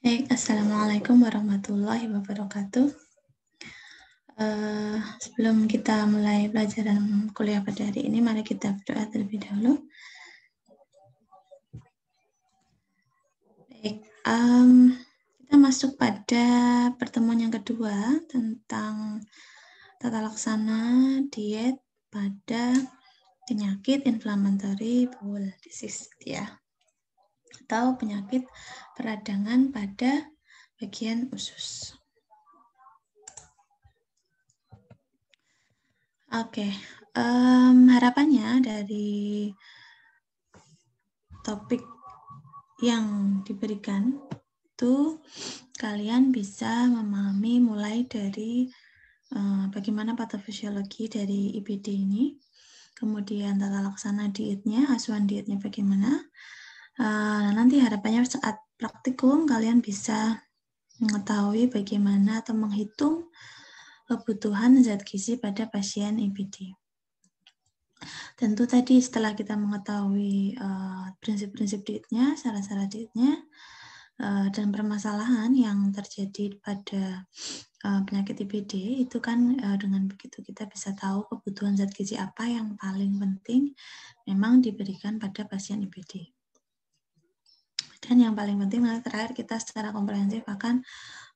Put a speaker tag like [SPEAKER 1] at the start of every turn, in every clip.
[SPEAKER 1] Baik, Assalamualaikum warahmatullahi wabarakatuh. Sebelum kita mulai pelajaran kuliah pada hari ini, mari kita berdoa terlebih dahulu. Baik, kita masuk pada pertemuan yang kedua tentang tata laksana diet pada penyakit inflammatory bowel disease, ya, atau penyakit peradangan pada bagian usus. Oke, harapannya dari topik yang diberikan itu kalian bisa memahami mulai dari bagaimana patofisiologi dari IBD ini, kemudian tata laksana dietnya, asuhan dietnya bagaimana. Nanti harapannya saat praktikum kalian bisa mengetahui bagaimana atau menghitung kebutuhan zat gizi pada pasien IBD. Tentu tadi setelah kita mengetahui prinsip-prinsip dietnya, syarat-syarat dietnya, dan permasalahan yang terjadi pada penyakit IBD, itu kan dengan begitu kita bisa tahu kebutuhan zat gizi apa yang paling penting memang diberikan pada pasien IBD. Dan yang paling penting terakhir kita secara komprehensif akan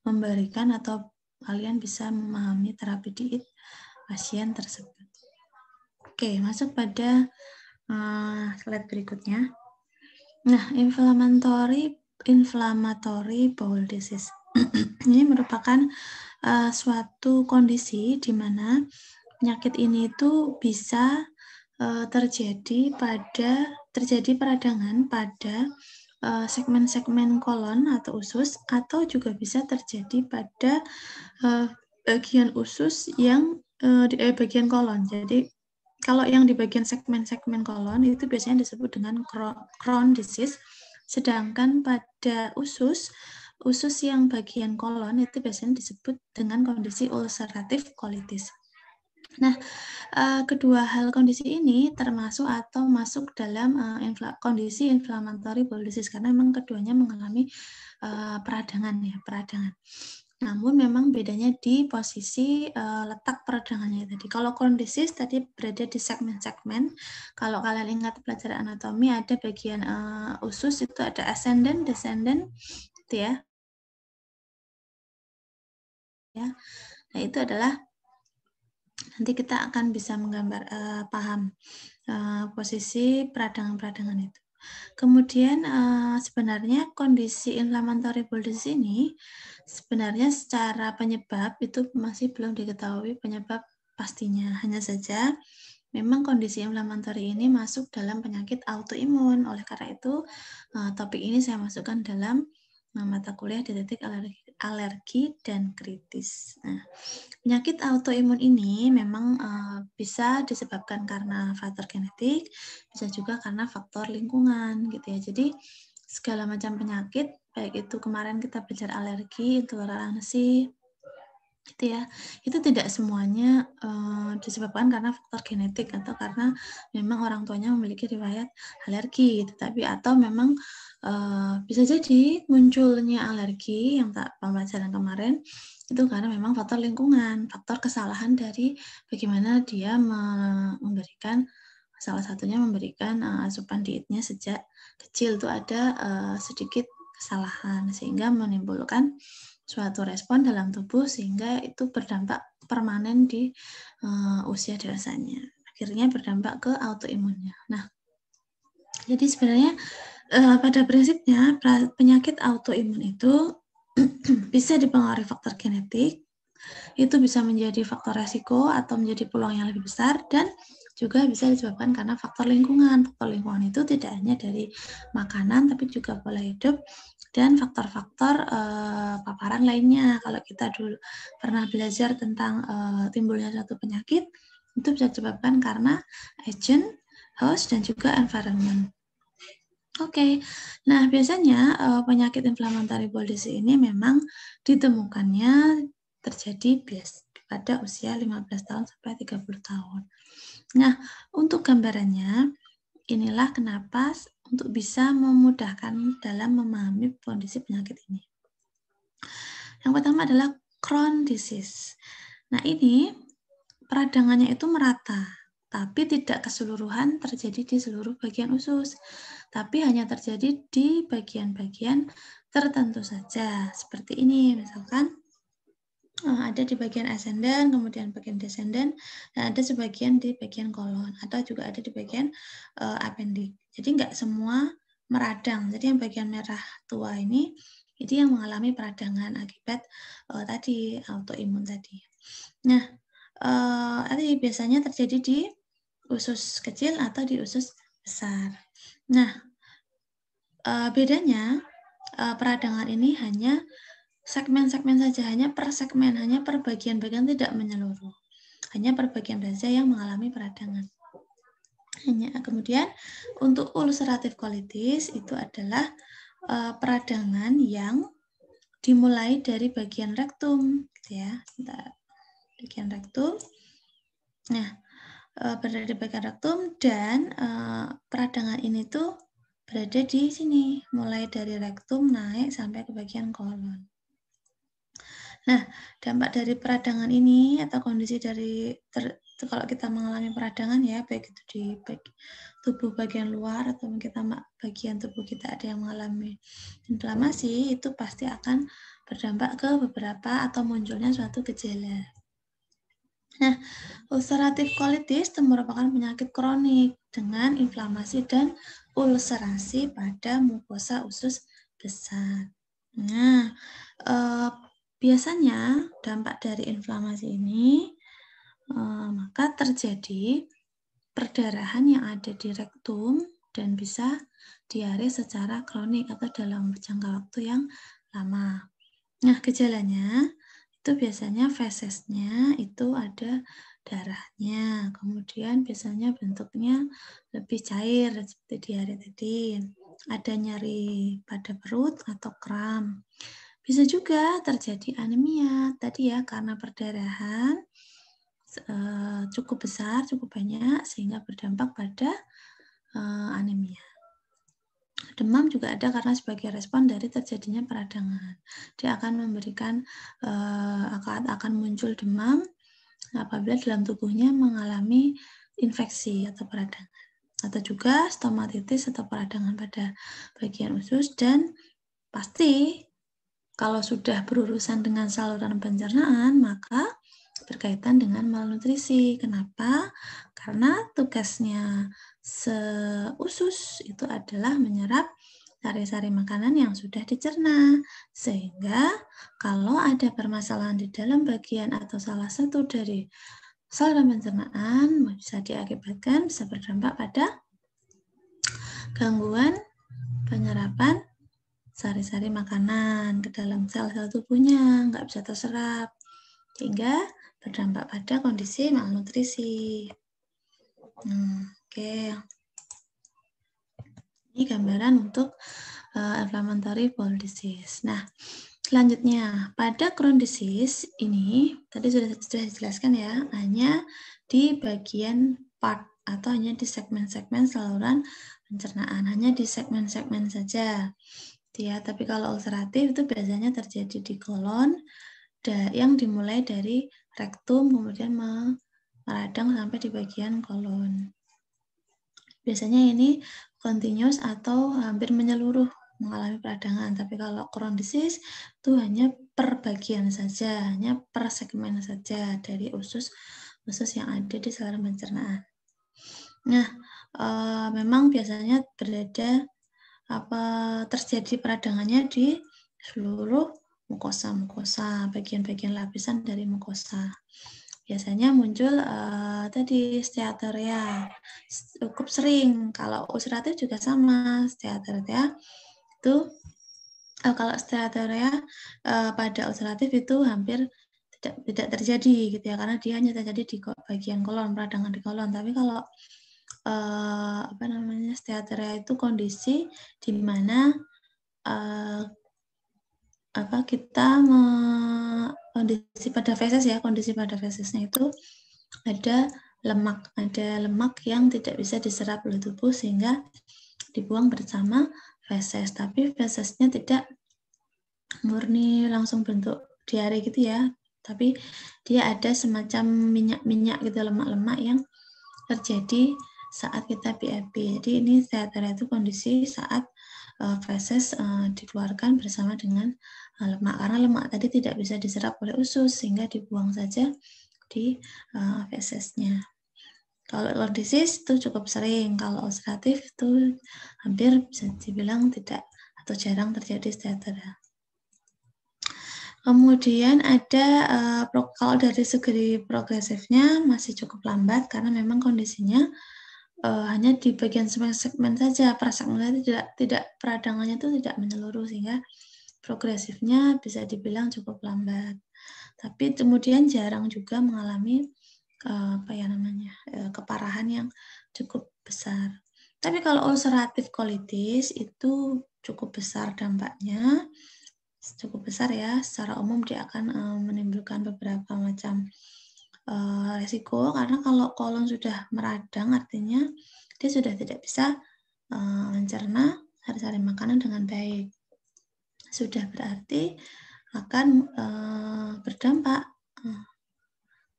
[SPEAKER 1] memberikan atau kalian bisa memahami terapi diet pasien tersebut. Oke, masuk pada slide berikutnya. Nah, inflammatory bowel disease ini merupakan suatu kondisi di mana penyakit ini itu bisa terjadi peradangan pada segmen-segmen kolon atau usus, atau juga bisa terjadi pada bagian usus yang di bagian kolon. Jadi kalau yang di bagian segmen-segmen kolon itu biasanya disebut dengan Crohn disease, sedangkan pada usus yang bagian kolon itu biasanya disebut dengan kondisi ulcerative colitis. Nah, kedua hal kondisi ini termasuk atau masuk dalam kondisi inflammatory bowel disease karena memang keduanya mengalami peradangan. Namun memang bedanya di posisi letak peradangannya tadi. Kalau Crohn disease tadi berada di segmen-segmen. Kalau kalian ingat pelajaran anatomi ada bagian usus itu ada ascendant, descendant, gitu ya. Nah, itu adalah nanti kita akan bisa menggambar paham posisi peradangan-peradangan itu. Kemudian sebenarnya kondisi inflammatory bowel disease ini sebenarnya secara penyebab itu masih belum diketahui penyebab pastinya. Hanya saja memang kondisi inflammatory ini masuk dalam penyakit autoimun. Oleh karena itu topik ini saya masukkan dalam mata kuliah dietetik alergi dan kritis. Nah, penyakit autoimun ini memang bisa disebabkan karena faktor genetik, bisa juga karena faktor lingkungan, gitu ya. Jadi segala macam penyakit, baik itu kemarin kita belajar alergi, intoleransi, gitu ya, itu tidak semuanya disebabkan karena faktor genetik atau karena memang orang tuanya memiliki riwayat alergi, tetapi atau memang bisa jadi munculnya alergi yang pembelajaran kemarin itu karena memang faktor lingkungan, faktor kesalahan dari bagaimana dia memberikan, salah satunya memberikan asupan dietnya sejak kecil itu ada sedikit kesalahan sehingga menimbulkan suatu respon dalam tubuh sehingga itu berdampak permanen di usia dewasanya. Akhirnya berdampak ke autoimunnya. Nah, jadi sebenarnya pada prinsipnya penyakit autoimun itu bisa dipengaruhi faktor genetik, itu bisa menjadi faktor resiko atau menjadi peluang yang lebih besar, dan juga bisa disebabkan karena faktor lingkungan. Faktor lingkungan itu tidak hanya dari makanan, tapi juga pola hidup dan faktor-faktor paparan lainnya. Kalau kita dulu pernah belajar tentang timbulnya suatu penyakit, itu bisa disebabkan karena agent, host, dan juga environment. Oke, nah biasanya penyakit inflammatory bowel disease ini memang ditemukannya terjadi pada usia 15 tahun sampai 30 tahun. Nah, untuk gambarannya, inilah kenapa untuk bisa memudahkan dalam memahami kondisi penyakit ini. Yang pertama adalah Crohn disease. Nah, ini peradangannya itu merata, tapi tidak keseluruhan terjadi di seluruh bagian usus, tapi hanya terjadi di bagian-bagian tertentu saja. Seperti ini, misalkan ada di bagian ascendant, kemudian bagian descendant, dan ada sebagian di bagian kolon, atau juga ada di bagian appendix. Jadi nggak semua meradang. Jadi yang bagian merah tua ini, itu yang mengalami peradangan akibat tadi autoimun tadi. Nah, tadi biasanya terjadi di usus kecil atau di usus besar. Nah, bedanya peradangan ini hanya segmen-segmen saja, hanya per segmen, hanya per bagian-bagian, tidak menyeluruh. Hanya per bagian saja yang mengalami peradangan. Kemudian untuk ulcerative colitis itu adalah peradangan yang dimulai dari bagian rektum, gitu ya. Bagian rektum. Nah, berada di bagian rektum dan peradangan ini tuh berada di sini, mulai dari rektum naik sampai ke bagian kolon. Nah, dampak dari peradangan ini atau kondisi dari kalau kita mengalami peradangan ya, baik itu di tubuh bagian luar atau kita bagian tubuh kita ada yang mengalami inflamasi, itu pasti akan berdampak ke beberapa atau munculnya suatu gejala. Nah, ulcerative colitis itu merupakan penyakit kronik dengan inflamasi dan ulcerasi pada mukosa usus besar. Nah, biasanya dampak dari inflamasi ini maka terjadi perdarahan yang ada di rektum dan bisa diare secara kronik atau dalam jangka waktu yang lama. Nah, gejalanya itu biasanya fesesnya itu ada darahnya, kemudian biasanya bentuknya lebih cair seperti diare tadi, ada nyeri pada perut atau kram. Bisa juga terjadi anemia tadi ya, karena perdarahan cukup besar, cukup banyak sehingga berdampak pada anemia. Demam juga ada karena sebagai respon dari terjadinya peradangan. Dia akan memberikan akan muncul demam apabila dalam tubuhnya mengalami infeksi atau peradangan. Atau juga stomatitis atau peradangan pada bagian usus, dan pasti kalau sudah berurusan dengan saluran pencernaan maka berkaitan dengan malnutrisi. Kenapa? Karena tugasnya usus itu adalah menyerap sari-sari makanan yang sudah dicerna. Sehingga kalau ada permasalahan di dalam bagian atau salah satu dari saluran pencernaan bisa diakibatkan, bisa berdampak pada gangguan penyerapan sari-sari makanan ke dalam sel-sel tubuhnya, nggak bisa terserap, sehingga berdampak pada kondisi malnutrisi. Oke. Ini gambaran untuk inflammatory bowel disease. Nah, selanjutnya pada Crohn disease ini tadi sudah dijelaskan ya, hanya di bagian part atau hanya di segmen-segmen saluran pencernaan, hanya di segmen-segmen saja. Ya, tapi kalau ulceratif itu biasanya terjadi di kolon yang dimulai dari rektum kemudian meradang sampai di bagian kolon. Biasanya ini continuous atau hampir menyeluruh mengalami peradangan, tapi kalau Crohn disease itu hanya per bagian saja, hanya per segmen saja dari usus yang ada di saluran pencernaan. Nah, memang biasanya terjadi peradangannya di seluruh mukosa, bagian-bagian lapisan dari mukosa. Biasanya muncul tadi steatoria, cukup sering. Kalau ulceratif juga sama, steatoria itu kalau steatoria pada ulceratif itu hampir tidak terjadi gitu ya, karena dia hanya terjadi di bagian kolon, peradangan di kolon. Tapi kalau steatoria itu kondisi di mana kondisi pada feses ya, kondisi pada fesesnya itu ada lemak yang tidak bisa diserap oleh tubuh sehingga dibuang bersama feses, tapi fesesnya tidak murni langsung bentuk diare gitu ya, tapi dia ada semacam minyak-minyak gitu, lemak-lemak yang terjadi saat kita BAB. Jadi ini steatera itu kondisi saat feses dikeluarkan bersama dengan lemak, karena lemak tadi tidak bisa diserap oleh usus sehingga dibuang saja di fesesnya. Kalau lordosis itu cukup sering, kalau ulceratif itu hampir bisa dibilang tidak atau jarang terjadi steatera. Kemudian ada kalau dari segi progresifnya masih cukup lambat karena memang kondisinya hanya di bagian segmen saja, persegmennya tidak peradangannya itu tidak menyeluruh sehingga progresifnya bisa dibilang cukup lambat. Tapi kemudian jarang juga mengalami keparahan yang cukup besar. Tapi kalau ulceratif colitis itu cukup besar dampaknya, cukup besar ya. Secara umum dia akan menimbulkan beberapa macam resiko, karena kalau kolon sudah meradang artinya dia sudah tidak bisa mencerna sari-sari makanan dengan baik. Sudah berarti akan berdampak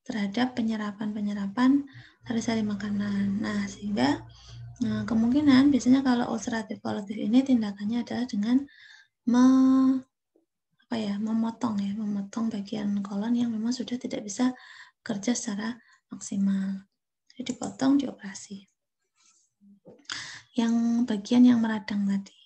[SPEAKER 1] terhadap penyerapan sari-sari makanan. Nah, sehingga kemungkinan biasanya kalau ulceratif colitis ini tindakannya adalah dengan memotong bagian kolon yang memang sudah tidak bisa kerja secara maksimal. Jadi dipotong, dioperasi. Yang bagian yang meradang tadi.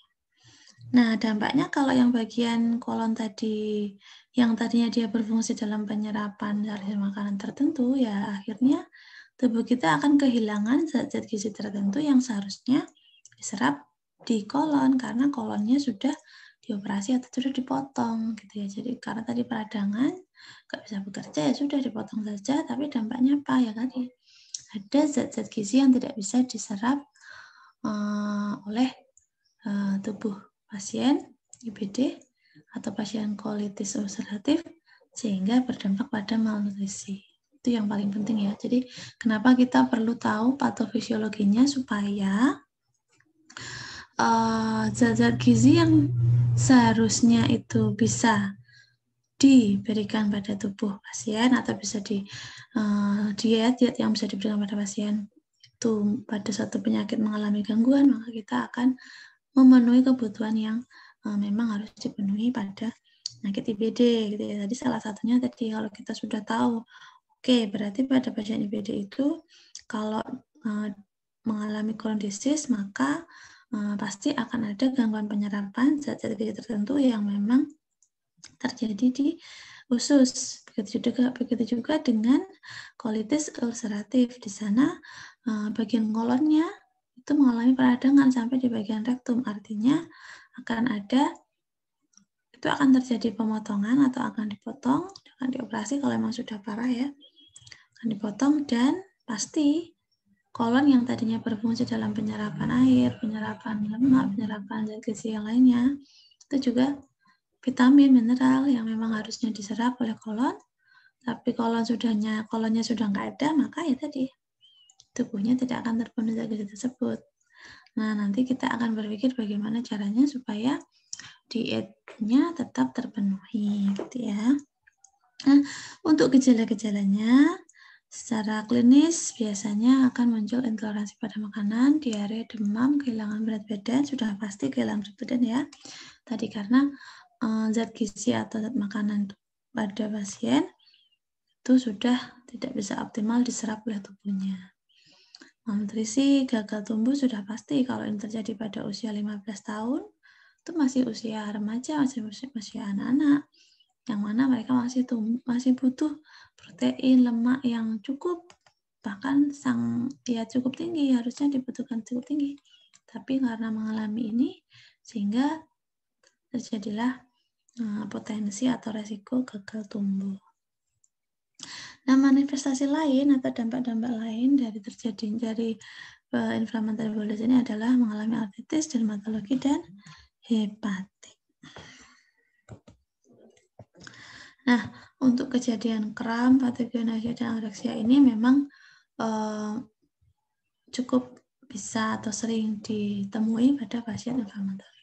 [SPEAKER 1] Nah, dampaknya kalau yang bagian kolon tadi, yang tadinya dia berfungsi dalam penyerapan sari makanan tertentu, ya akhirnya tubuh kita akan kehilangan zat-zat gizi tertentu yang seharusnya diserap di kolon, karena kolonnya sudah dioperasi atau sudah dipotong gitu ya. Jadi karena tadi peradangan nggak bisa bekerja, ya sudah dipotong saja, tapi dampaknya apa ya tadi? Ada zat-zat gizi yang tidak bisa diserap oleh tubuh pasien IBD atau pasien colitis ulceratif sehingga berdampak pada malnutrisi. Itu yang paling penting ya. Jadi kenapa kita perlu tahu patofisiologinya supaya zat-zat gizi yang seharusnya itu bisa diberikan pada tubuh pasien atau bisa di diet yang bisa diberikan pada pasien itu pada suatu penyakit mengalami gangguan, maka kita akan memenuhi kebutuhan yang memang harus dipenuhi pada penyakit IBD gitu ya. Tadi salah satunya tadi kalau kita sudah tahu, oke, berarti pada pasien IBD itu kalau mengalami Crohn's disease maka pasti akan ada gangguan penyerapan zat-zat gizi tertentu yang memang terjadi di usus. Begitu juga dengan colitis ulceratif. Di sana bagian kolonnya itu mengalami peradangan sampai di bagian rektum, artinya itu akan terjadi pemotongan atau akan dipotong, akan dioperasi kalau memang sudah parah ya, akan dipotong, dan pasti kolon yang tadinya berfungsi dalam penyerapan air, penyerapan lemak, penyerapan zat gizi yang lainnya, itu juga vitamin, mineral yang memang harusnya diserap oleh kolon, tapi kolonnya sudah nggak ada, maka ya tadi tubuhnya tidak akan terpenuhi zat gizi tersebut. Nah, nanti kita akan berpikir bagaimana caranya supaya dietnya tetap terpenuhi, gitu ya. Nah, untuk gejala-gejalanya, secara klinis biasanya akan muncul intoleransi pada makanan, diare, demam, kehilangan berat badan, sudah pasti kehilangan berat badan ya. Tadi karena zat gizi atau zat makanan pada pasien itu sudah tidak bisa optimal diserap oleh tubuhnya. Malnutrisi, gagal tumbuh sudah pasti kalau ini terjadi pada usia 15 tahun, itu masih usia remaja, masih anak-anak, yang mana mereka masih butuh protein, lemak yang cukup, bahkan cukup tinggi, harusnya dibutuhkan cukup tinggi. Tapi karena mengalami ini, sehingga terjadilah potensi atau resiko gagal tumbuh. Nah, manifestasi lain atau dampak-dampak lain dari inflammatory bowel disease ini adalah mengalami artritis, dermatologi, dan hepatik. Nah, untuk kejadian kram, patogenosia, dan anoreksia ini memang cukup bisa atau sering ditemui pada pasien inflammatory.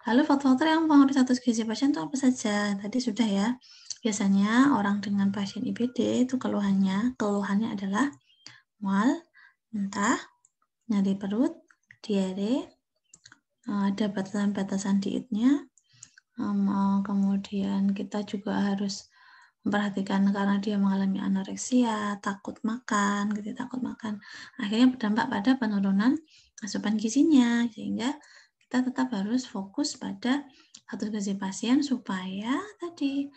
[SPEAKER 1] Lalu faktor-faktor yang mempengaruhi status gizi pasien itu apa saja? Tadi sudah ya, Biasanya orang dengan pasien IBD itu keluhannya adalah mual, muntah, nyeri perut, diare, ada batasan-batasan dietnya, kemudian kita juga harus memperhatikan karena dia mengalami anoreksia, takut makan, gitu, takut makan. Akhirnya berdampak pada penurunan asupan gizinya, sehingga kita tetap harus fokus pada satu gizi pasien supaya tadi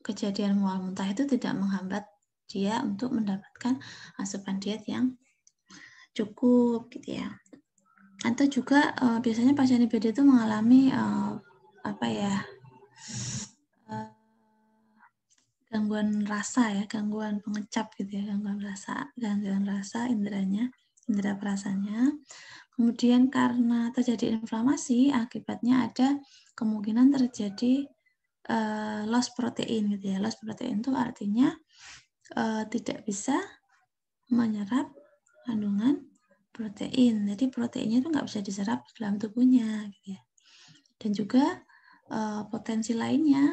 [SPEAKER 1] kejadian mual muntah itu tidak menghambat dia untuk mendapatkan asupan diet yang cukup, gitu ya. Atau juga biasanya pasien IBD itu mengalami gangguan rasa ya, gangguan pengecap gitu ya, gangguan rasa inderanya, indera perasanya. Kemudian karena terjadi inflamasi, akibatnya ada kemungkinan terjadi loss protein gitu ya. Loss protein itu artinya tidak bisa menyerap kandungan protein. Jadi proteinnya itu nggak bisa diserap dalam tubuhnya gitu ya. Dan juga potensi lainnya,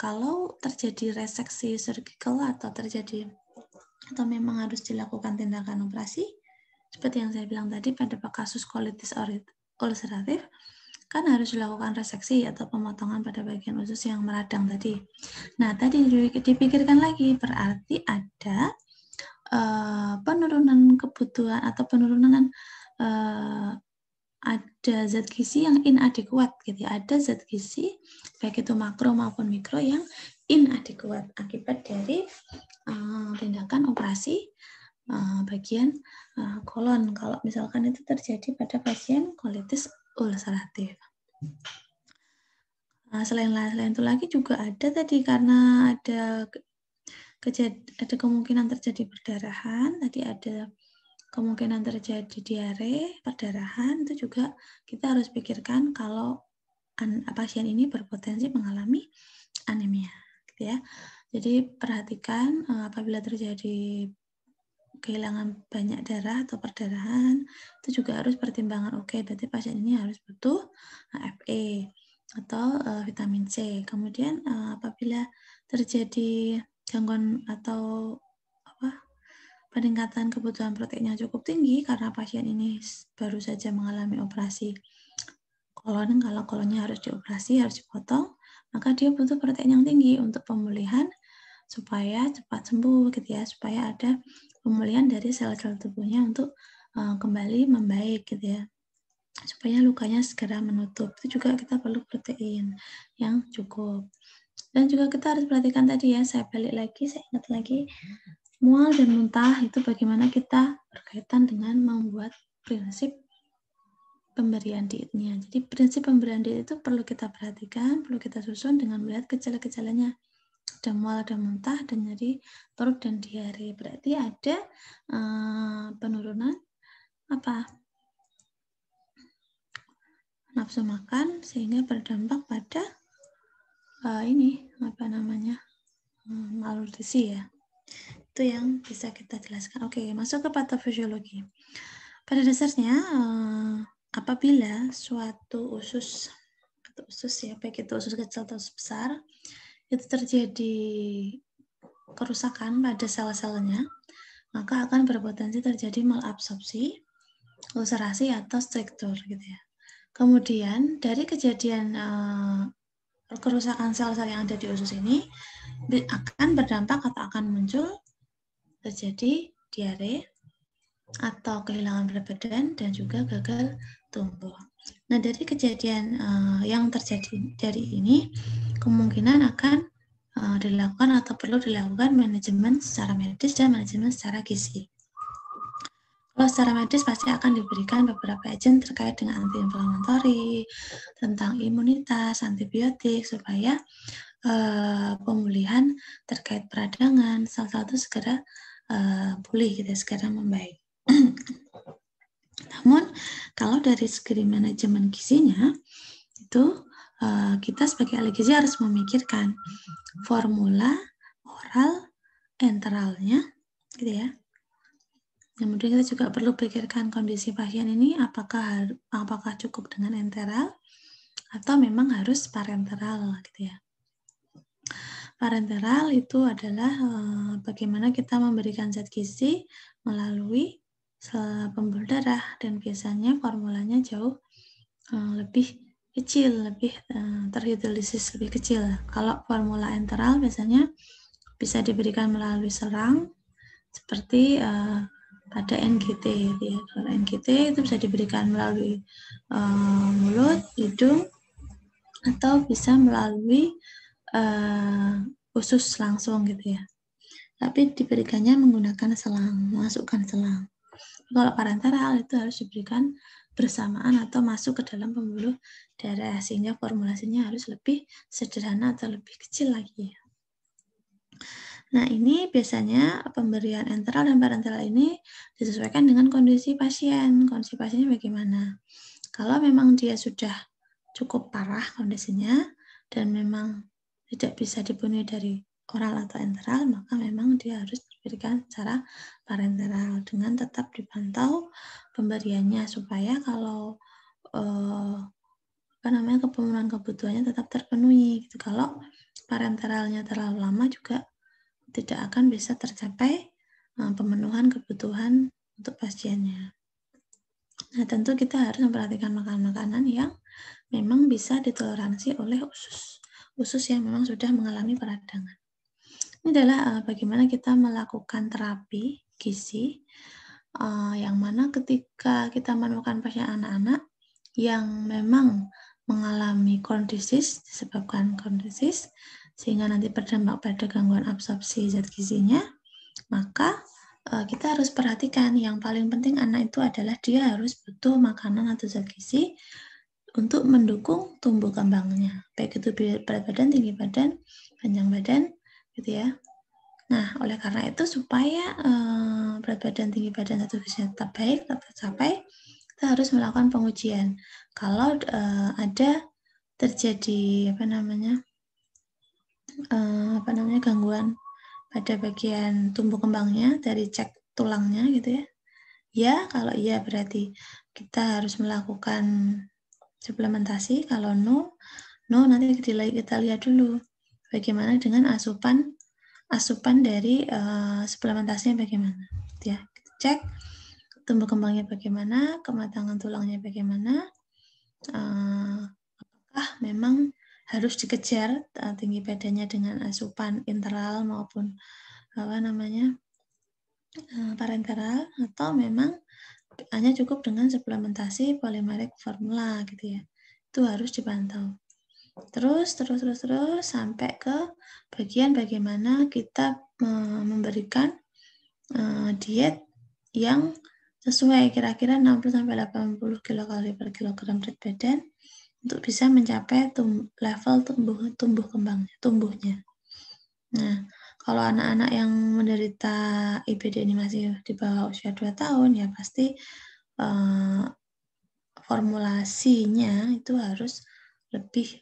[SPEAKER 1] kalau terjadi reseksi surgical atau memang harus dilakukan tindakan operasi, seperti yang saya bilang tadi pada kasus kolitis ulceratif, kan harus dilakukan reseksi atau pemotongan pada bagian usus yang meradang tadi. Nah, tadi dipikirkan lagi, berarti ada penurunan kebutuhan atau penurunan ada zat gizi yang inadequat gitu ya. Ada zat gizi baik itu makro maupun mikro yang inadequat akibat dari tindakan operasi bagian kolon kalau misalkan itu terjadi pada pasien kolitis ulceratif. Selain itu lagi juga ada tadi karena ada kemungkinan terjadi perdarahan, tadi ada kemungkinan terjadi diare, perdarahan, itu juga kita harus pikirkan kalau pasien ini berpotensi mengalami anemia, gitu ya. Jadi perhatikan apabila terjadi kehilangan banyak darah atau perdarahan, itu juga harus pertimbangan, oke, berarti pasien ini harus butuh Fe atau vitamin C. Kemudian apabila terjadi gangguan atau peningkatan kebutuhan proteinnya cukup tinggi karena pasien ini baru saja mengalami operasi kolon, kalau kolonnya harus dioperasi, harus dipotong, maka dia butuh protein yang tinggi untuk pemulihan supaya cepat sembuh gitu ya, supaya ada pemulihan dari sel-sel tubuhnya untuk kembali membaik gitu ya, supaya lukanya segera menutup. Itu juga kita perlu protein yang cukup. Dan juga kita harus perhatikan tadi ya, saya ingat lagi, mual dan muntah itu bagaimana kita berkaitan dengan membuat prinsip pemberian dietnya. Jadi prinsip pemberian diet itu perlu kita perhatikan, perlu kita susun dengan melihat gejala-gejalanya. Ada mual, ada muntah, dan nyeri perut dan diare. Berarti ada penurunan nafsu makan sehingga berdampak pada malnutrisi ya. Itu yang bisa kita jelaskan. Oke, masuk ke patofisiologi. Pada dasarnya apabila suatu usus ya, baik itu usus kecil atau usus besar, itu terjadi kerusakan pada sel-selnya, maka akan berpotensi terjadi malabsorpsi, ulcerasi atau struktur gitu ya. Kemudian dari kejadian kerusakan sel-sel yang ada di usus ini akan berdampak atau akan muncul terjadi diare atau kehilangan berat badan dan juga gagal tumbuh. Nah, dari kejadian yang terjadi dari ini kemungkinan akan dilakukan atau perlu dilakukan manajemen secara medis dan manajemen secara gizi. Kalau secara medis pasti akan diberikan beberapa agent terkait dengan anti-inflamatori, tentang imunitas, antibiotik, supaya pemulihan terkait peradangan sel-sel itu segera pulih, gitu, segera membaik. Namun kalau dari segi manajemen gizinya itu kita sebagai ahli gizi harus memikirkan formula oral enteralnya, gitu ya. Kemudian kita juga perlu pikirkan kondisi pasien ini apakah cukup dengan enteral atau memang harus parenteral gitu ya. parenteral itu adalah bagaimana kita memberikan zat gizi melalui pembuluh darah, dan biasanya formulanya jauh lebih kecil, lebih terhidrolisis lebih kecil. Kalau formula enteral biasanya bisa diberikan melalui serang seperti pada NGT, ya. Kalau NGT itu bisa diberikan melalui mulut, hidung, atau bisa melalui usus langsung gitu ya. Tapi diberikannya menggunakan selang, memasukkan selang. Kalau parenteral itu harus diberikan bersamaan atau masuk ke dalam pembuluh darah, sehingga formulasinya harus lebih sederhana atau lebih kecil lagi. Nah, ini biasanya pemberian enteral dan parenteral ini disesuaikan dengan kondisi pasien. Kondisi pasiennya bagaimana? Kalau memang dia sudah cukup parah kondisinya dan memang tidak bisa dipenuhi dari oral atau enteral, maka memang dia harus diberikan secara parenteral dengan tetap dipantau pemberiannya supaya kalau pemenuhan kebutuhannya tetap terpenuhi gitu. Kalau parenteralnya terlalu lama juga tidak akan bisa tercapai pemenuhan kebutuhan untuk pasiennya. Nah, tentu kita harus memperhatikan makanan-makanan yang memang bisa ditoleransi oleh usus yang memang sudah mengalami peradangan. Ini adalah bagaimana kita melakukan terapi gizi, yang mana ketika kita menemukan pasien anak-anak yang memang mengalami kondisis, disebabkan kondisis, sehingga nanti berdampak pada gangguan absorpsi zat gizinya, maka kita harus perhatikan yang paling penting anak itu adalah dia harus butuh makanan atau zat gizi untuk mendukung tumbuh kembangnya, baik itu berat badan, tinggi badan, panjang badan, gitu ya. Nah, oleh karena itu supaya berat badan, tinggi badan, zat gizinya tetap baik, tetap tercapai, kita harus melakukan pengujian. Kalau ada terjadi gangguan pada bagian tumbuh kembangnya dari cek tulangnya gitu ya. Ya, kalau iya berarti kita harus melakukan suplementasi. Kalau no nanti kita lihat dulu bagaimana dengan asupan dari suplementasinya bagaimana. Ya, kita cek tumbuh kembangnya bagaimana, kematangan tulangnya bagaimana, apakah memang harus dikejar tinggi badannya dengan asupan interal maupun parenteral, atau memang hanya cukup dengan suplementasi polimerik formula gitu ya. Itu harus dipantau. Terus sampai ke bagian bagaimana kita memberikan diet yang sesuai kira-kira 60-80 kilokalori per kilogram berat badan untuk bisa mencapai level tumbuh tumbuhnya. Nah, kalau anak-anak yang menderita IBD ini masih di bawah usia 2 tahun, ya pasti formulasinya itu harus lebih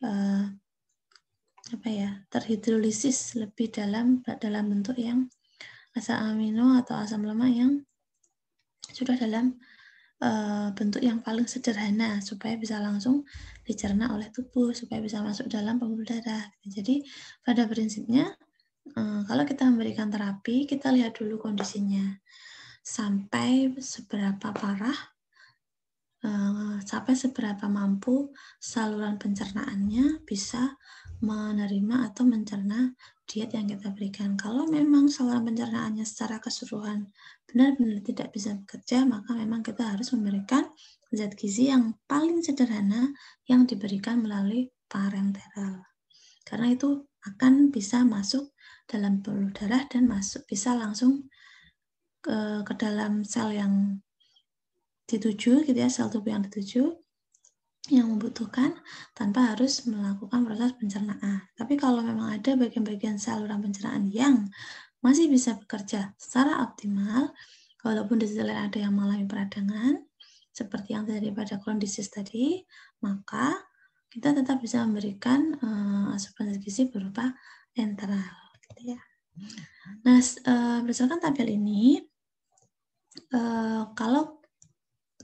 [SPEAKER 1] terhidrolisis lebih dalam bentuk yang asam amino atau asam lemak yang sudah dalam bentuk yang paling sederhana supaya bisa langsung dicerna oleh tubuh, supaya bisa masuk dalam pembuluh darah. Jadi pada prinsipnya kalau kita memberikan terapi, kita lihat dulu kondisinya sampai seberapa parah, sampai seberapa mampu saluran pencernaannya bisa menerima atau mencerna diet yang kita berikan. Kalau memang saluran pencernaannya secara keseluruhan benar-benar tidak bisa bekerja, maka memang kita harus memberikan zat gizi yang paling sederhana yang diberikan melalui parenteral. Karena itu akan bisa masuk dalam pembuluh darah dan bisa langsung ke dalam sel yang dituju gitu ya, sel tubuh yang dituju yang membutuhkan tanpa harus melakukan proses pencernaan. Tapi kalau memang ada bagian-bagian saluran pencernaan yang masih bisa bekerja secara optimal, walaupun di sisi lain ada yang mengalami peradangan, seperti yang terjadi pada kondisis tadi, maka kita tetap bisa memberikan asupan gizi berupa enteral. Gitu ya. Nah, berdasarkan tabel ini, kalau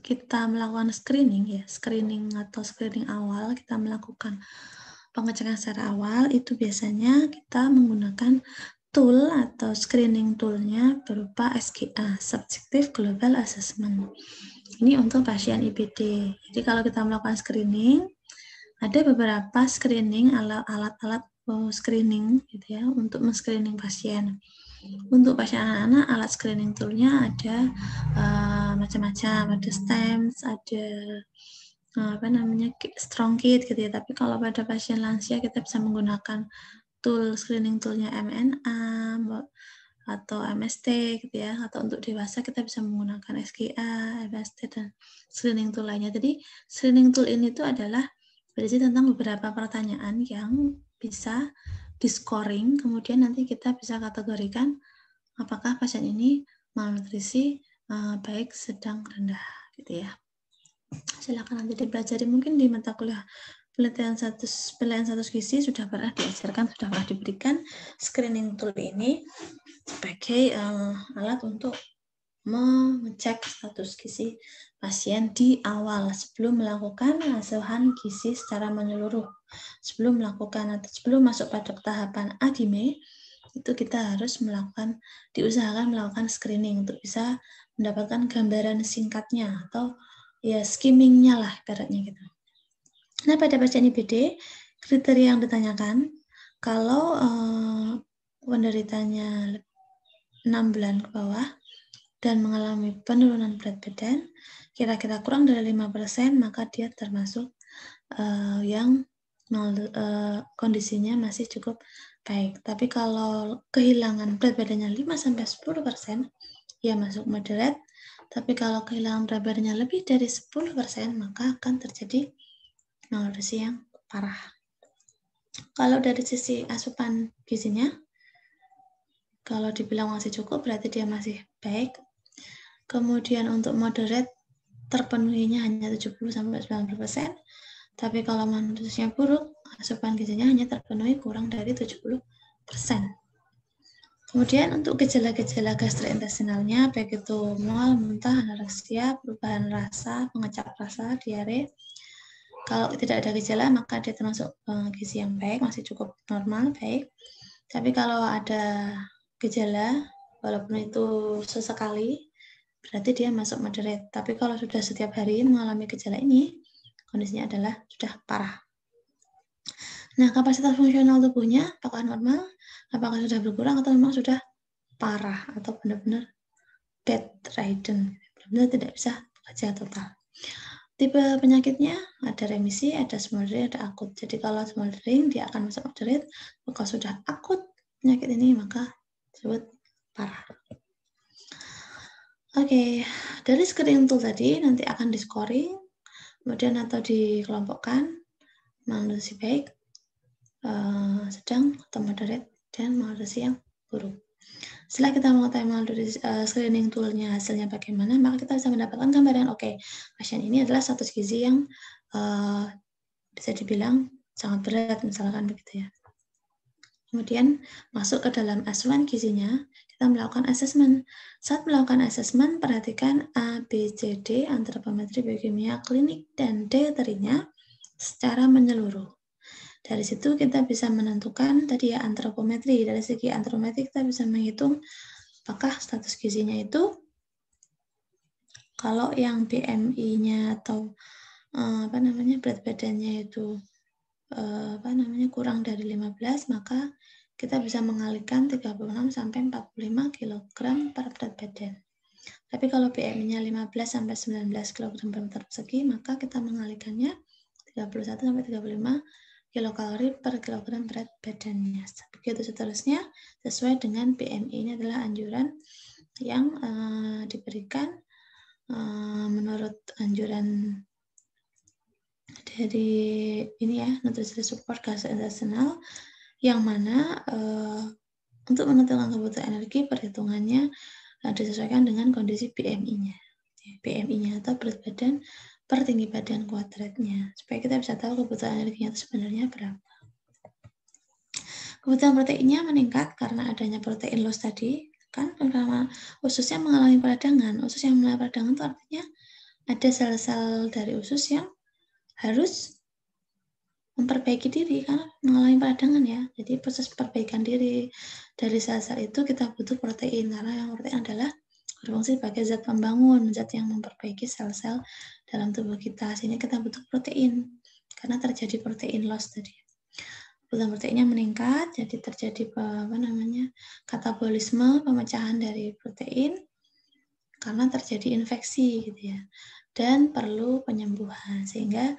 [SPEAKER 1] kita melakukan screening atau screening awal, kita melakukan pengecekan secara awal itu biasanya kita menggunakan tool atau screening toolnya berupa SGA, Subjective Global Assessment. Ini untuk pasien IBD. Jadi kalau kita melakukan screening, ada beberapa screening alat-alat screening gitu ya untuk men-screening pasien. Untuk pasien anak-anak, alat screening toolnya ada macam-macam, ada STEMS, ada strong kit gitu ya. Tapi kalau pada pasien lansia kita bisa menggunakan tool screening toolnya MNA atau MST gitu ya, atau untuk dewasa kita bisa menggunakan SGA, MST dan screening tool lainnya. Jadi screening tool ini tuh adalah berisi tentang beberapa pertanyaan yang bisa di scoring, kemudian nanti kita bisa kategorikan apakah pasien ini malnutrisi baik, sedang, rendah gitu ya. Silakan nanti dipelajari, mungkin di mata kuliah penilaian status gizi sudah pernah diajarkan, sudah pernah diberikan screening tool ini sebagai alat untuk mengecek status gizi pasien di awal sebelum melakukan asuhan gizi secara menyeluruh. Sebelum melakukan atau sebelum masuk pada tahapan ADIME, itu kita harus diusahakan melakukan screening untuk bisa mendapatkan gambaran singkatnya atau ya skimmingnya lah ibaratnya gitu. Nah, pada pasien IBD, kriteria yang ditanyakan, kalau penderitanya 6 bulan ke bawah dan mengalami penurunan berat badan, kira-kira kurang dari 5%, maka dia termasuk yang kondisinya masih cukup baik. Tapi kalau kehilangan berat badannya 5-10%, ya masuk moderate. Tapi kalau kehilangan berat badannya lebih dari 10%, maka akan terjadi malnutrisi yang parah. Kalau dari sisi asupan gizinya, kalau dibilang masih cukup, berarti dia masih baik. Kemudian untuk moderate, terpenuhinya hanya 70-90%. Tapi kalau malnutrisinya buruk, asupan gizinya hanya terpenuhi kurang dari 70%. Kemudian untuk gejala-gejala gastrointestinalnya, baik itu mual, muntah, anoreksia, perubahan rasa, pengecap rasa, diare. Kalau tidak ada gejala, maka dia termasuk gizi yang baik, masih cukup normal, baik. Tapi kalau ada gejala, walaupun itu sesekali, berarti dia masuk moderate. Tapi kalau sudah setiap hari mengalami gejala ini, kondisinya adalah sudah parah. Nah, kapasitas fungsional tubuhnya apakah normal, apakah sudah berkurang, atau memang sudah parah, atau benar-benar bedridden, benar-benar tidak bisa bekerja total. Tipe penyakitnya ada remisi, ada smoldering, ada akut. Jadi kalau smoldering dia akan masuk moderate, kalau sudah akut penyakit ini maka disebut parah. Oke, dari screening tool tadi nanti akan di scoring, kemudian atau dikelompokkan malnutrisi baik, sedang atau moderate, dan malnutrisi yang buruk. Setelah kita mengetahui malnutrisi screening toolnya hasilnya bagaimana, maka kita bisa mendapatkan gambaran, oke, pasien ini adalah status gizi yang bisa dibilang sangat berat, misalkan begitu ya. Kemudian masuk ke dalam asuhan gizinya, kita melakukan asesmen. Saat melakukan asesmen, perhatikan A, B, C, D, antropometri, biokimia, klinik, dan dieterinya secara menyeluruh. Dari situ kita bisa menentukan tadi ya antropometri. Dari segi antropometri kita bisa menghitung apakah status gizinya itu, kalau yang BMI-nya atau berat badannya itu kurang dari 15, maka kita bisa mengalihkan 36 sampai 45 kg per berat badan. Tapi kalau BMI-nya 15 sampai 19 kg per meter persegi, maka kita mengalihkannya 31 sampai 35 kilokalori per kilogram berat badannya. Begitu seterusnya, sesuai dengan BMI. Ini adalah anjuran yang diberikan menurut anjuran dari ini ya, nutrisi support gastrointestinal, yang mana untuk menentukan kebutuhan energi perhitungannya disesuaikan dengan kondisi BMI-nya. BMI-nya atau berat badan per tinggi badan kuadratnya, supaya kita bisa tahu kebutuhan energinya itu sebenarnya berapa. Kebutuhan proteinnya meningkat karena adanya protein loss tadi, kan, karena ususnya mengalami peradangan. Usus yang mengalami peradangan itu artinya ada sel-sel dari usus yang harus memperbaiki diri karena mengalami peradangan ya. Jadi proses perbaikan diri dari sel-sel itu kita butuh protein karena yang protein adalah berfungsi sebagai zat pembangun, zat yang memperbaiki sel-sel dalam tubuh kita. Sehingga kita butuh protein karena terjadi protein loss tadi. Kebutuhan proteinnya meningkat, jadi terjadi katabolisme, pemecahan dari protein karena terjadi infeksi gitu ya. Dan perlu penyembuhan sehingga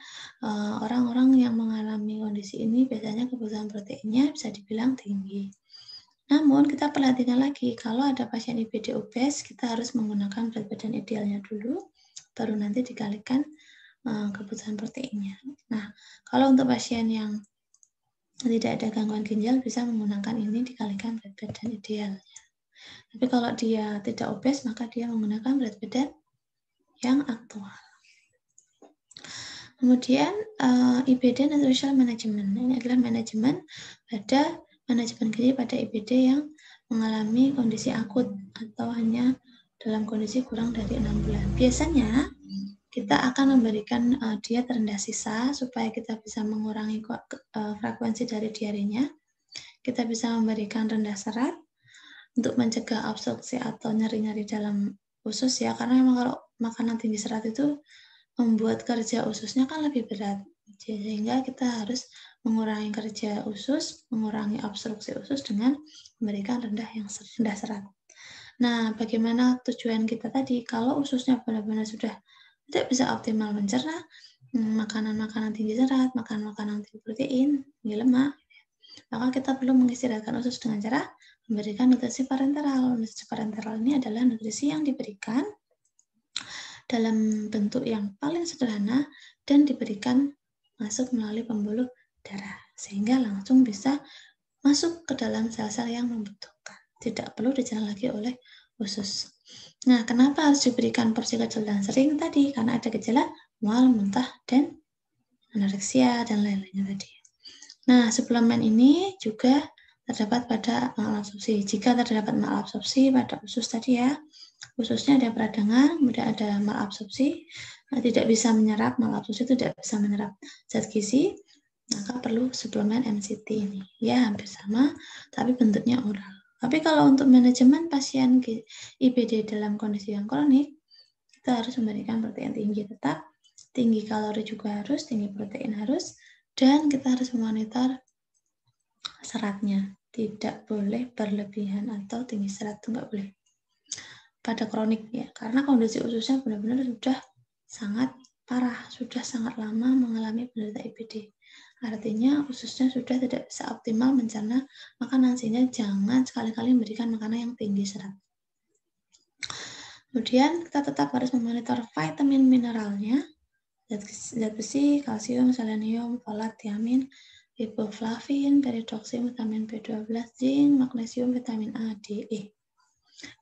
[SPEAKER 1] orang-orang yang mengalami kondisi ini biasanya kebutuhan proteinnya bisa dibilang tinggi. Namun kita perhatikan lagi kalau ada pasien IBD obes kita harus menggunakan berat badan idealnya dulu baru nanti dikalikan kebutuhan proteinnya. Nah, kalau untuk pasien yang tidak ada gangguan ginjal bisa menggunakan ini dikalikan berat badan idealnya. Tapi kalau dia tidak obes maka dia menggunakan berat badan yang aktual. Kemudian IBD Nutritional Management. Ini adalah manajemen gizi pada IBD yang mengalami kondisi akut atau hanya dalam kondisi kurang dari 6 bulan. Biasanya kita akan memberikan diet rendah sisa supaya kita bisa mengurangi frekuensi dari diarenya. Kita bisa memberikan rendah serat untuk mencegah absorpsi atau nyeri-nyeri dalam usus ya, karena memang kalau makanan tinggi serat itu membuat kerja ususnya kan lebih berat, sehingga kita harus mengurangi kerja usus, mengurangi absorpsi usus dengan memberikan rendah serat. Nah, bagaimana tujuan kita tadi? Kalau ususnya benar-benar sudah tidak bisa optimal mencerna makanan-makanan tinggi serat, makanan-makanan tinggi protein, tinggi lemak, maka kita perlu mengistirahatkan usus dengan cara memberikan nutrisi parenteral. Nutrisi parenteral ini adalah nutrisi yang diberikan dalam bentuk yang paling sederhana dan diberikan masuk melalui pembuluh darah sehingga langsung bisa masuk ke dalam sel-sel yang membutuhkan, tidak perlu dicerna lagi oleh usus. Nah, kenapa harus diberikan porsi kecil dan sering tadi? Karena ada gejala mual, muntah, dan anoreksia dan lain-lainnya tadi. Nah, suplemen ini juga terdapat pada malabsorpsi. Jika terdapat malabsorpsi pada usus tadi ya, ususnya ada peradangan, kemudian ada malabsorpsi, tidak bisa menyerap, malabsorpsi tidak bisa menyerap zat gizi, maka perlu suplemen MCT ini. Ya, hampir sama, tapi bentuknya oral. Tapi kalau untuk manajemen pasien IBD dalam kondisi yang kronik, kita harus memberikan protein tinggi tetap, tinggi kalori juga harus, tinggi protein harus, dan kita harus memonitor seratnya. Tidak boleh berlebihan atau tinggi serat itu nggak boleh. Pada kronik ya, karena kondisi ususnya benar-benar sudah sangat parah, sudah sangat lama mengalami penderita IBD. Artinya ususnya sudah tidak bisa optimal mencerna makanan, sehingga jangan sekali-kali memberikan makanan yang tinggi serat. Kemudian kita tetap harus memonitor vitamin mineralnya, zat besi, kalsium, selenium, folat, tiamin, riboflavin, peridoksim, vitamin B12, zinc, magnesium, vitamin A, D, E.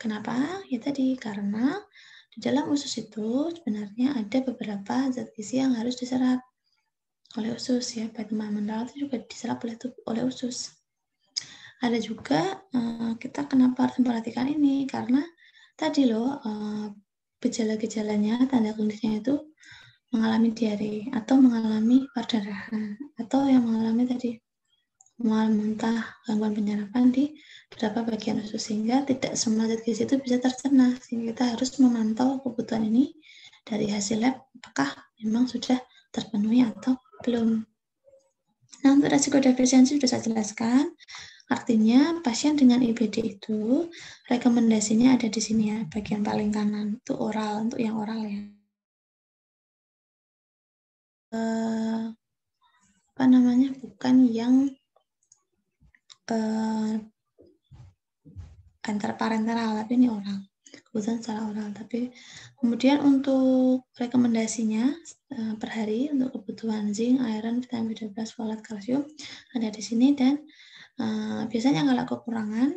[SPEAKER 1] Kenapa? Ya tadi, karena di dalam usus itu sebenarnya ada beberapa zat gizi yang harus diserap oleh usus ya. Vitamin mineral itu juga diserap oleh usus. Ada juga kita kenapa harus memperhatikan ini? Karena tadi loh gejala-gejalanya, tanda klinisnya itu mengalami diare atau mengalami perdarahan atau yang mengalami tadi mual, muntah, gangguan penyerapan di beberapa bagian usus, sehingga tidak semua zat gizi itu bisa tercerna, sehingga kita harus memantau kebutuhan ini dari hasil lab apakah memang sudah terpenuhi atau belum. Nah, untuk resiko defisiensi sudah saya jelaskan. Artinya pasien dengan IBD itu rekomendasinya ada di sini ya, bagian paling kanan itu oral, untuk yang oral ya. Bukan yang antar parenteral, tapi ini oral, kebutuhan secara oral. Tapi kemudian untuk rekomendasinya per hari untuk kebutuhan zinc, iron, vitamin B12, folat, kalsium ada di sini. Dan biasanya kalau kekurangan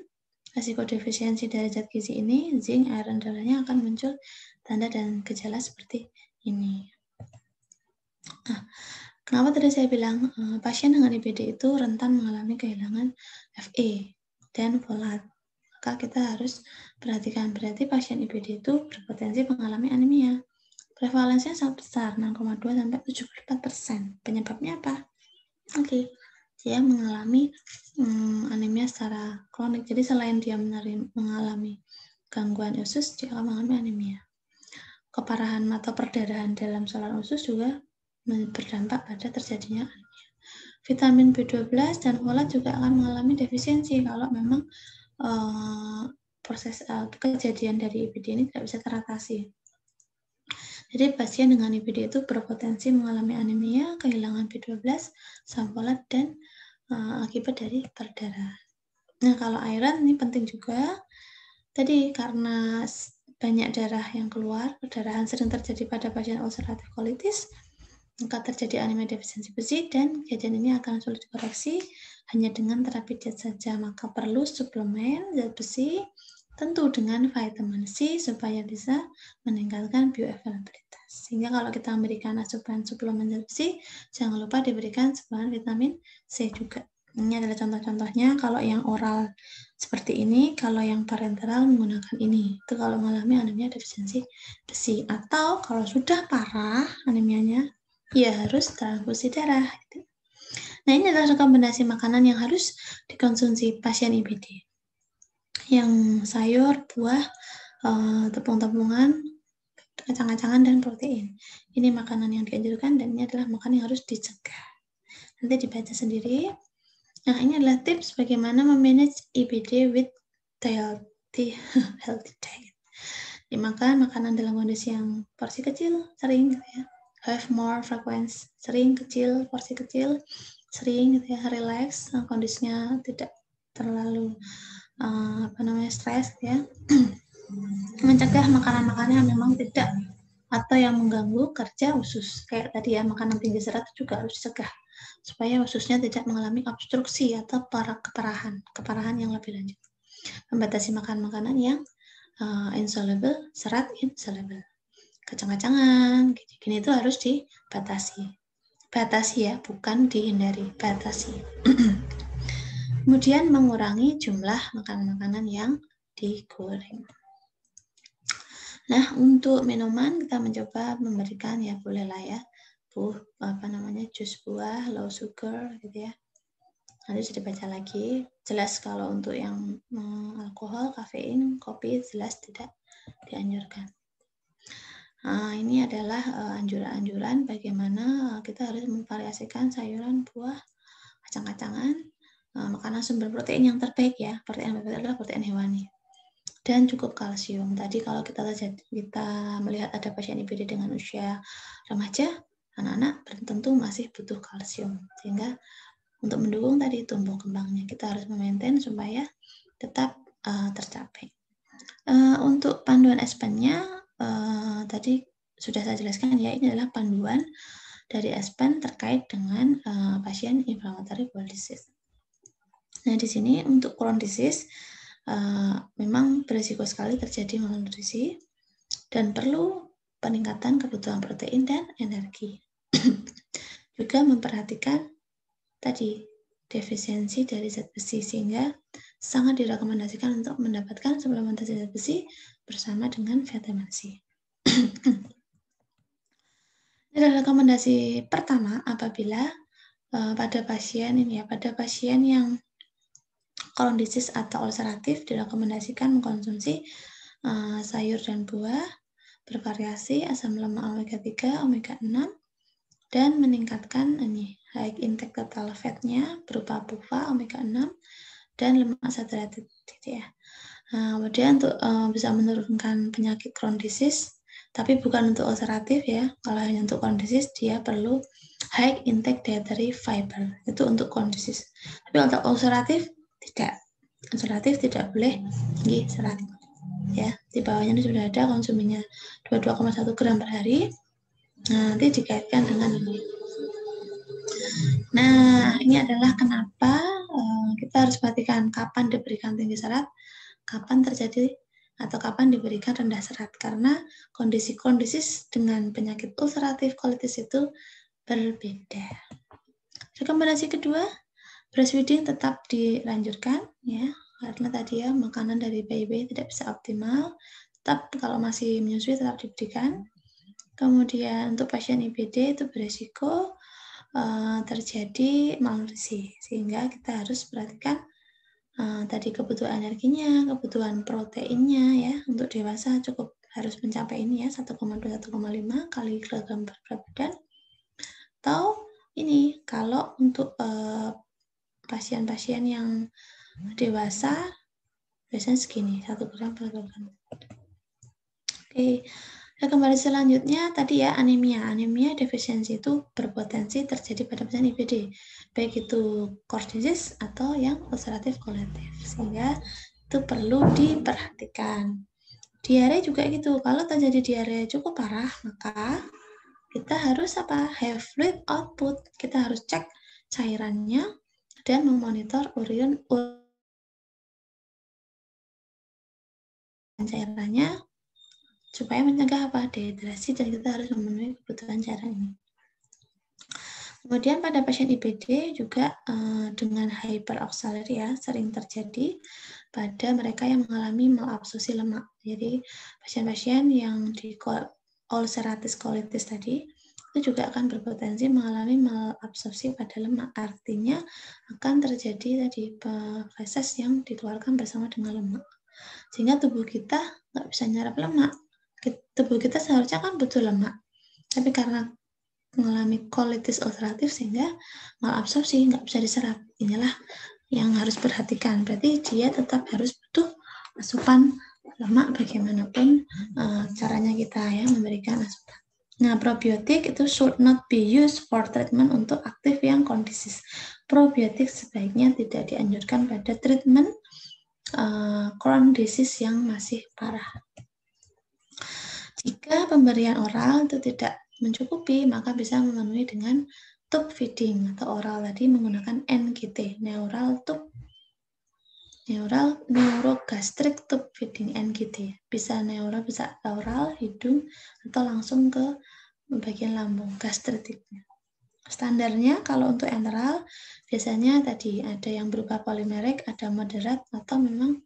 [SPEAKER 1] resiko defisiensi dari zat gizi ini, zinc, iron, darahnya akan muncul tanda dan gejala seperti ini. Nah, kenapa tadi saya bilang pasien dengan IBD itu rentan mengalami kehilangan Fe dan folat? Maka kita harus perhatikan, berarti pasien IBD itu berpotensi mengalami anemia. Prevalensinya sangat besar, 6,2 sampai 74%. Penyebabnya apa? Oke, dia mengalami anemia secara kronik. Jadi selain dia mengalami gangguan usus, dia akan mengalami anemia. Keparahan atau perdarahan dalam saluran usus juga berdampak pada terjadinya anemia. Vitamin B12 dan folat juga akan mengalami defisiensi kalau memang proses kejadian dari IBD ini tidak bisa teratasi. Jadi pasien dengan IBD itu berpotensi mengalami anemia, kehilangan B12, asam folat, dan akibat dari perdarahan. Nah, kalau iron ini penting juga. Tadi karena banyak darah yang keluar, perdarahan sering terjadi pada pasien ulcerative colitis, maka terjadi anemia defisiensi besi, dan kejadian ini akan sulit dikoreksi hanya dengan terapi diet saja. Maka perlu suplemen zat besi, tentu dengan vitamin C supaya bisa meningkatkan bioavailabilitas. Sehingga kalau kita memberikan asupan suplemen zat besi, jangan lupa diberikan suplemen vitamin C juga. Ini adalah contoh-contohnya. Kalau yang oral seperti ini, kalau yang parenteral menggunakan ini. Itu kalau mengalami anemia defisiensi besi. Atau kalau sudah parah anemianya, ya harus transfusi darah. Nah, ini adalah rekomendasi makanan yang harus dikonsumsi pasien IBD. Yang sayur, buah, tepung-tepungan, kacang-kacangan, dan protein. Ini makanan yang dianjurkan dan ini adalah makanan yang harus dicegah. Nanti dibaca sendiri. Nah, ini adalah tips bagaimana memanage IBD with healthy diet. Dimakan makanan dalam kondisi yang porsi kecil, sering gitu ya. Have more frequency, sering kecil, porsi kecil, sering gitu ya, relax, kondisinya tidak terlalu stres ya. Mencegah makanan-makanan yang memang tidak atau yang mengganggu kerja usus. Kayak tadi ya, makanan tinggi serat juga harus dicegah supaya ususnya tidak mengalami obstruksi atau keparahan yang lebih lanjut. Membatasi makan makanan yang insoluble, serat insoluble. Kacang-kacangan, gini itu harus dibatasi. Batasi ya, bukan dihindari, batasi. Kemudian mengurangi jumlah makanan-makanan yang digoreng. Nah, untuk minuman kita mencoba memberikan ya bolehlah ya, jus buah, low sugar gitu ya. Nanti sudah dibaca lagi. Jelas kalau untuk yang alkohol, kafein, kopi jelas tidak dianjurkan. Ini adalah anjuran-anjuran bagaimana kita harus memvariasikan sayuran, buah, kacang-kacangan, makanan sumber protein yang terbaik ya. Protein yang terbaik adalah protein hewani. Dan cukup kalsium. Tadi kalau kita melihat ada pasien IBD dengan usia remaja, anak-anak tentu masih butuh kalsium. Sehingga untuk mendukung tadi tumbuh kembangnya, kita harus memaintain supaya tetap tercapai. Untuk panduan ESPEN-nya, tadi sudah saya jelaskan ya, ini adalah panduan dari ESPEN terkait dengan pasien inflammatory bowel disease. Nah, di sini untuk Crohn disease, memang berisiko sekali terjadi malnutrisi dan perlu peningkatan kebutuhan protein dan energi. Juga memperhatikan tadi defisiensi dari zat besi, sehingga sangat direkomendasikan untuk mendapatkan suplementasi zat besi bersama dengan vitamin C. Ini adalah rekomendasi pertama apabila pada pasien yang Crohn disease atau ulceratif direkomendasikan mengkonsumsi sayur dan buah bervariasi, asam lemak omega 3, omega 6, dan meningkatkan high intake total fat-nya berupa PUFA omega 6 dan lemak saturated ya. Kemudian untuk bisa menurunkan penyakit Crohn disease, tapi bukan untuk ulceratif ya. Kalau hanya untuk Crohn disease dia perlu high intake dietary fiber. Itu untuk Crohn disease. Tapi untuk ulceratif tidak. Ulceratif tidak boleh tinggi serat. Ya, di bawahnya ini sudah ada konsumennya 22,1 gram per hari. Nah, nanti dikaitkan dengan ini. Nah, ini adalah kenapa kita harus perhatikan kapan diberikan tinggi serat, kapan terjadi atau kapan diberikan rendah serat, karena kondisi Crohn disease dengan penyakit ulceratif colitis itu berbeda. Rekomendasi kedua, breastfeeding tetap dilanjutkan ya, karena tadi ya makanan dari bayi-bayi tidak bisa optimal, tetap kalau masih menyusui tetap diberikan. Kemudian untuk pasien IBD itu beresiko terjadi malnutrisi, sehingga kita harus perhatikan tadi kebutuhan energinya, kebutuhan proteinnya ya. Untuk dewasa cukup harus mencapai ini ya, 1,2-1,5 kali kilogram berat badan. Atau ini kalau untuk pasien-pasien yang dewasa biasanya segini, 1 gram per kilogram. Oke. Nah, kembali selanjutnya tadi ya anemia defisiensi itu berpotensi terjadi pada pasien IBD, baik itu core disease atau yang ulcerative colitis, sehingga itu perlu diperhatikan. Diare juga gitu, kalau terjadi diare cukup parah maka kita harus have fluid output, kita harus cek cairannya dan memonitor cairannya supaya mencegah dehidrasi, dan kita harus memenuhi kebutuhan cairan ini. Kemudian pada pasien IBD juga dengan hyperoxaluria sering terjadi pada mereka yang mengalami malabsorpsi lemak. Jadi pasien-pasien yang di ulcerative colitis tadi itu juga akan berpotensi mengalami malabsorpsi pada lemak. Artinya akan terjadi tadi feses yang dikeluarkan bersama dengan lemak, sehingga tubuh kita nggak bisa nyerap lemak. Tubuh kita seharusnya kan butuh lemak, tapi karena mengalami colitis ulceratif sehingga malabsorpsi, nggak bisa diserap. Inilah yang harus perhatikan. Berarti dia tetap harus butuh asupan lemak bagaimanapun caranya kita ya memberikan asupan. Nah, probiotik itu should not be used for treatment untuk aktif yang condisease. Probiotik sebaiknya tidak dianjurkan pada treatment Crohn disease yang masih parah. Jika pemberian oral itu tidak mencukupi, maka bisa memenuhi dengan tube feeding atau oral tadi menggunakan NGT, neurogastric tube feeding NGT. Bisa bisa oral, hidung, atau langsung ke bagian lambung, gastritiknya. Standarnya kalau untuk enteral biasanya tadi ada yang berupa polimerik, ada moderat, atau memang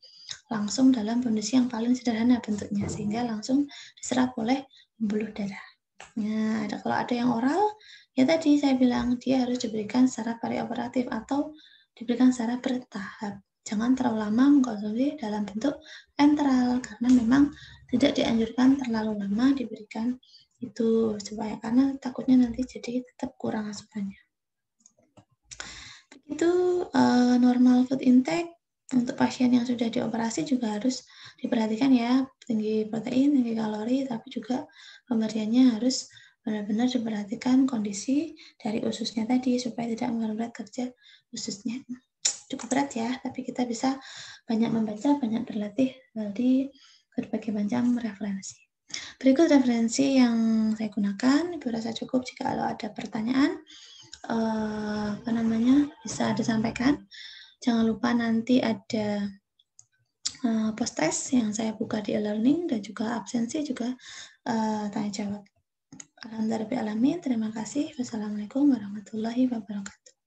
[SPEAKER 1] langsung dalam kondisi yang paling sederhana bentuknya, sehingga langsung diserap oleh pembuluh darah. Nah, kalau ada yang oral, ya tadi saya bilang dia harus diberikan secara perioperatif atau diberikan secara bertahap. Jangan terlalu lama mengkonsumsi dalam bentuk enteral, karena memang tidak dianjurkan terlalu lama diberikan itu, supaya karena takutnya nanti jadi tetap kurang asupannya. Begitu normal food intake. Untuk pasien yang sudah dioperasi juga harus diperhatikan ya, tinggi protein, tinggi kalori, tapi juga pemberiannya harus benar-benar diperhatikan kondisi dari ususnya tadi supaya tidak memperberat kerja ususnya. Cukup berat ya, tapi kita bisa banyak membaca, banyak berlatih dari berbagai macam referensi. Berikut referensi yang saya gunakan, Ibu rasa cukup. Jika ada pertanyaan bisa disampaikan. Jangan lupa nanti ada post test yang saya buka di e-learning, dan juga absensi juga tanya jawab. Alhamdulillah, terima kasih. Wassalamualaikum warahmatullahi wabarakatuh.